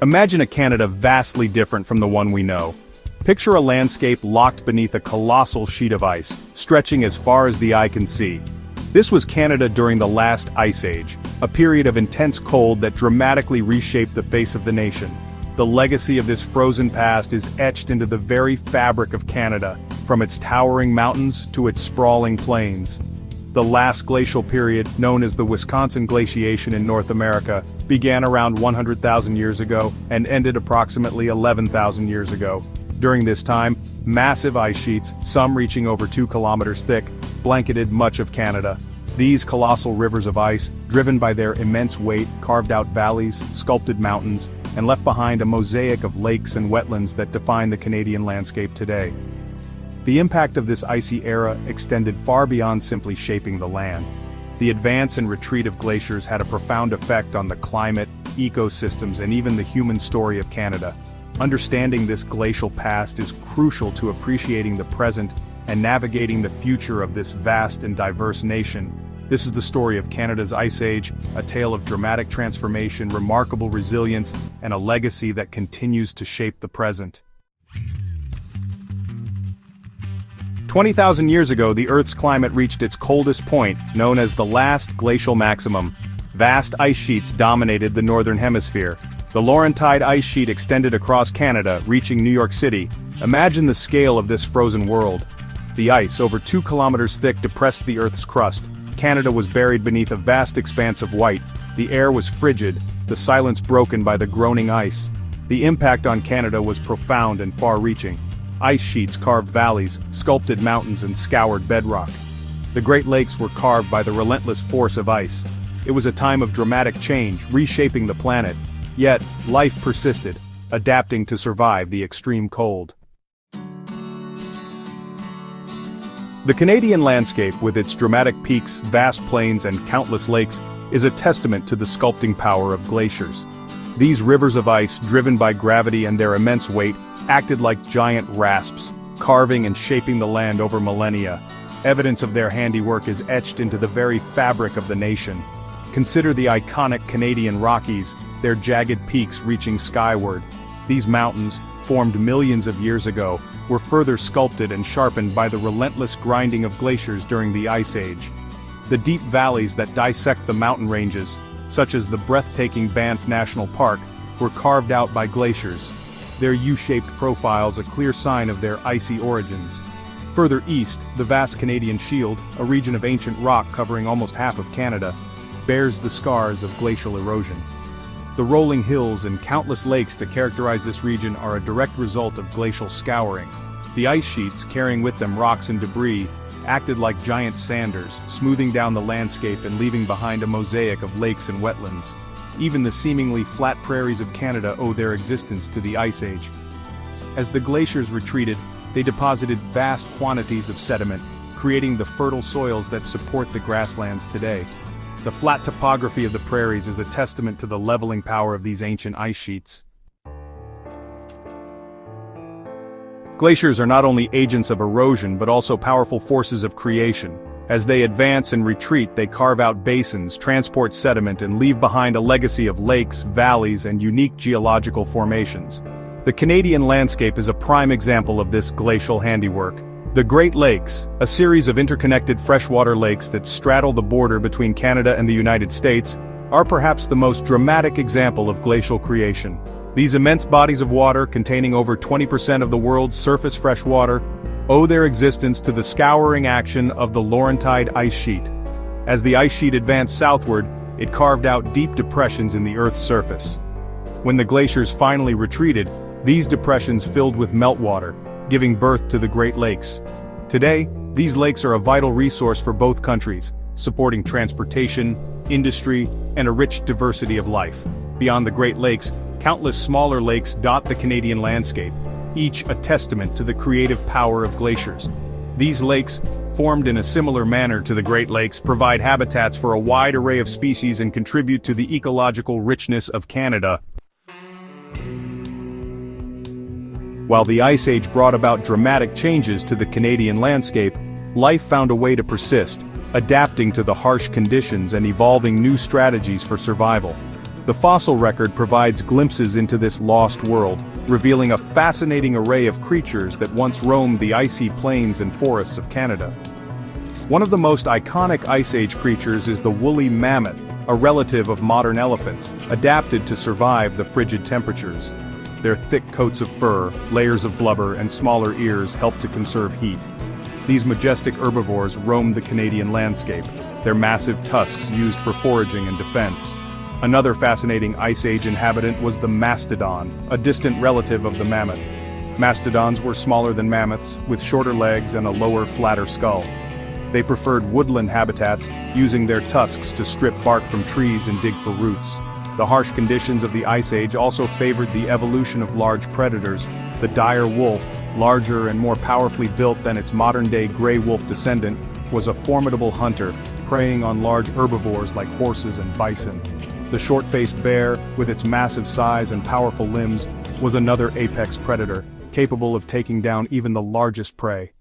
Imagine a Canada vastly different from the one we know. Picture a landscape locked beneath a colossal sheet of ice, stretching as far as the eye can see. This was Canada during the last ice age, a period of intense cold that dramatically reshaped the face of the nation. The legacy of this frozen past is etched into the very fabric of Canada, from its towering mountains to its sprawling plains. The last glacial period, known as the Wisconsin glaciation in North America, began around 100,000 years ago and ended approximately 11,000 years ago. During this time, massive ice sheets, some reaching over 2 kilometers thick, blanketed much of Canada. These colossal rivers of ice, driven by their immense weight, carved out valleys, sculpted mountains, and left behind a mosaic of lakes and wetlands that define the Canadian landscape today. The impact of this icy era extended far beyond simply shaping the land. The advance and retreat of glaciers had a profound effect on the climate, ecosystems, and even the human story of Canada. Understanding this glacial past is crucial to appreciating the present and navigating the future of this vast and diverse nation. This is the story of Canada's Ice Age, a tale of dramatic transformation, remarkable resilience, and a legacy that continues to shape the present. 20,000 years ago, the Earth's climate reached its coldest point, known as the last glacial maximum. Vast ice sheets dominated the northern hemisphere. The Laurentide ice sheet extended across Canada, reaching New York City. Imagine the scale of this frozen world. The ice, over 2 kilometers thick, depressed the Earth's crust. Canada was buried beneath a vast expanse of white. The air was frigid, the silence broken by the groaning ice. The impact on Canada was profound and far-reaching. Ice sheets carved valleys, sculpted mountains, and scoured bedrock. The Great Lakes were carved by the relentless force of ice. It was a time of dramatic change, reshaping the planet. Yet, life persisted, adapting to survive the extreme cold. The Canadian landscape, with its dramatic peaks, vast plains, and countless lakes, is a testament to the sculpting power of glaciers. These rivers of ice, driven by gravity and their immense weight, acted like giant rasps, carving and shaping the land over millennia. Evidence of their handiwork is etched into the very fabric of the nation. Consider the iconic Canadian Rockies, their jagged peaks reaching skyward. These mountains, formed millions of years ago, were further sculpted and sharpened by the relentless grinding of glaciers during the Ice Age. The deep valleys that dissect the mountain ranges, such as the breathtaking Banff National Park, were carved out by glaciers, their U-shaped profiles a clear sign of their icy origins. Further east, the vast Canadian Shield, a region of ancient rock covering almost half of Canada, bears the scars of glacial erosion. The rolling hills and countless lakes that characterize this region are a direct result of glacial scouring. The ice sheets, carrying with them rocks and debris, acted like giant sanders, smoothing down the landscape and leaving behind a mosaic of lakes and wetlands. Even the seemingly flat prairies of Canada owe their existence to the Ice Age. As the glaciers retreated, they deposited vast quantities of sediment, creating the fertile soils that support the grasslands today. The flat topography of the prairies is a testament to the leveling power of these ancient ice sheets. Glaciers are not only agents of erosion but also powerful forces of creation. As they advance and retreat, they carve out basins, transport sediment, and leave behind a legacy of lakes, valleys, and unique geological formations. The Canadian landscape is a prime example of this glacial handiwork. The Great Lakes, a series of interconnected freshwater lakes that straddle the border between Canada and the United States, are perhaps the most dramatic example of glacial creation. These immense bodies of water, containing over 20% of the world's surface fresh water, owe their existence to the scouring action of the Laurentide ice sheet. As the ice sheet advanced southward, it carved out deep depressions in the Earth's surface. When the glaciers finally retreated, these depressions filled with meltwater, giving birth to the Great Lakes. Today, these lakes are a vital resource for both countries, supporting transportation, industry, and a rich diversity of life. Beyond the Great Lakes, countless smaller lakes dot the Canadian landscape, each a testament to the creative power of glaciers. These lakes, formed in a similar manner to the Great Lakes, provide habitats for a wide array of species and contribute to the ecological richness of Canada. While the Ice Age brought about dramatic changes to the Canadian landscape, life found a way to persist, adapting to the harsh conditions and evolving new strategies for survival. The fossil record provides glimpses into this lost world, revealing a fascinating array of creatures that once roamed the icy plains and forests of Canada. One of the most iconic Ice Age creatures is the woolly mammoth, a relative of modern elephants, adapted to survive the frigid temperatures. Their thick coats of fur, layers of blubber, and smaller ears help to conserve heat. These majestic herbivores roamed the Canadian landscape, their massive tusks used for foraging and defense. Another fascinating Ice Age inhabitant was the mastodon, a distant relative of the mammoth. Mastodons were smaller than mammoths, with shorter legs and a lower, flatter skull. They preferred woodland habitats, using their tusks to strip bark from trees and dig for roots. The harsh conditions of the Ice Age also favored the evolution of large predators. The dire wolf, larger and more powerfully built than its modern-day gray wolf descendant, was a formidable hunter, preying on large herbivores like horses and bison. The short-faced bear, with its massive size and powerful limbs, was another apex predator, capable of taking down even the largest prey.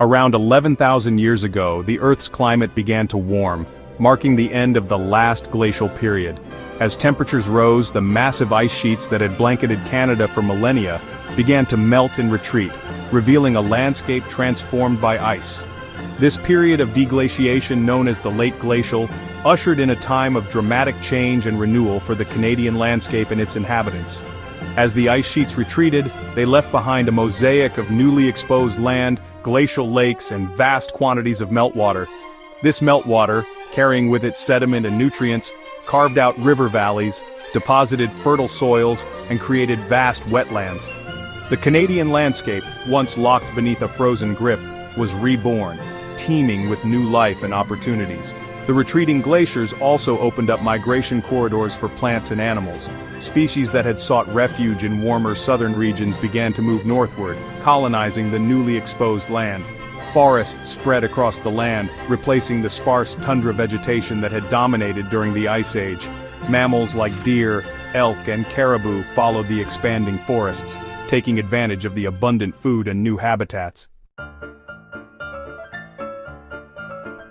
Around 11,000 years ago, the Earth's climate began to warm, marking the end of the last glacial period. As temperatures rose, the massive ice sheets that had blanketed Canada for millennia began to melt and retreat, revealing a landscape transformed by ice. This period of deglaciation, known as the Late Glacial, ushered in a time of dramatic change and renewal for the Canadian landscape and its inhabitants. As the ice sheets retreated, they left behind a mosaic of newly exposed land, glacial lakes, and vast quantities of meltwater. This meltwater, carrying with it sediment and nutrients, carved out river valleys, deposited fertile soils, and created vast wetlands. The Canadian landscape, once locked beneath a frozen grip, was reborn, teeming with new life and opportunities. The retreating glaciers also opened up migration corridors for plants and animals. Species that had sought refuge in warmer southern regions began to move northward, colonizing the newly exposed land. Forests spread across the land, replacing the sparse tundra vegetation that had dominated during the Ice Age. Mammals like deer, elk, and caribou followed the expanding forests, taking advantage of the abundant food and new habitats.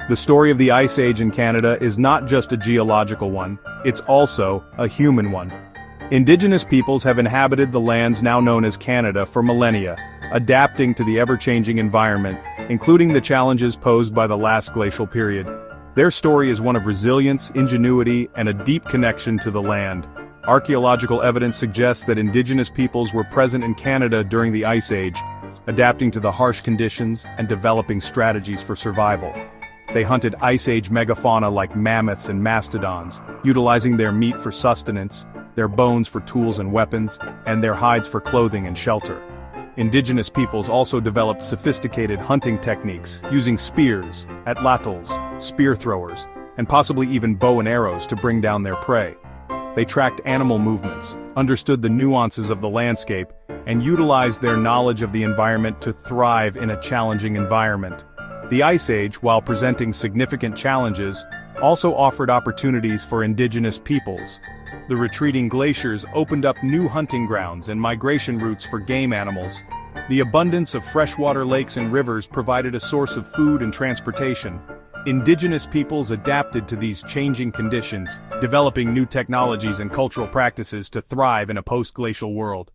The story of the Ice Age in Canada is not just a geological one, it's also a human one. Indigenous peoples have inhabited the lands now known as Canada for millennia, adapting to the ever-changing environment, including the challenges posed by the last glacial period. Their story is one of resilience, ingenuity, and a deep connection to the land. Archaeological evidence suggests that Indigenous peoples were present in Canada during the Ice Age, adapting to the harsh conditions and developing strategies for survival. They hunted Ice Age megafauna like mammoths and mastodons, utilizing their meat for sustenance, their bones for tools and weapons, and their hides for clothing and shelter. Indigenous peoples also developed sophisticated hunting techniques, using spears, atlatls, spear throwers, and possibly even bow and arrows to bring down their prey. They tracked animal movements, understood the nuances of the landscape, and utilized their knowledge of the environment to thrive in a challenging environment. The Ice Age, while presenting significant challenges, also offered opportunities for Indigenous peoples. The retreating glaciers opened up new hunting grounds and migration routes for game animals. The abundance of freshwater lakes and rivers provided a source of food and transportation. Indigenous peoples adapted to these changing conditions, developing new technologies and cultural practices to thrive in a post-glacial world.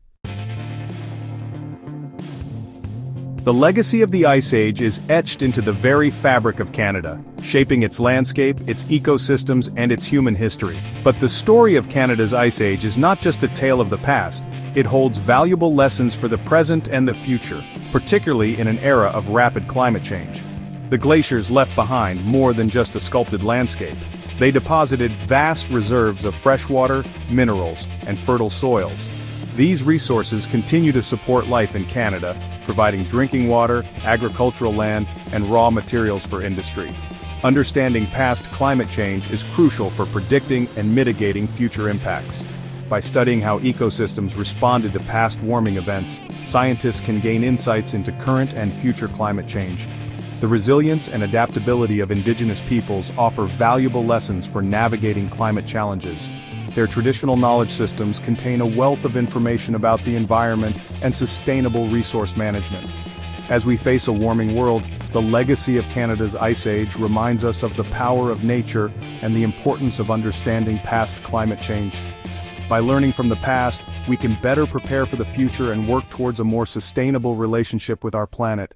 The legacy of the Ice Age is etched into the very fabric of Canada, shaping its landscape, its ecosystems, and its human history. But the story of Canada's Ice Age is not just a tale of the past, it holds valuable lessons for the present and the future, particularly in an era of rapid climate change. The glaciers left behind more than just a sculpted landscape. They deposited vast reserves of freshwater, minerals, and fertile soils. These resources continue to support life in Canada, providing drinking water, agricultural land, and raw materials for industry. Understanding past climate change is crucial for predicting and mitigating future impacts. By studying how ecosystems responded to past warming events, scientists can gain insights into current and future climate change. The resilience and adaptability of Indigenous peoples offer valuable lessons for navigating climate challenges. Their traditional knowledge systems contain a wealth of information about the environment and sustainable resource management. As we face a warming world, the legacy of Canada's Ice Age reminds us of the power of nature and the importance of understanding past climate change. By learning from the past, we can better prepare for the future and work towards a more sustainable relationship with our planet.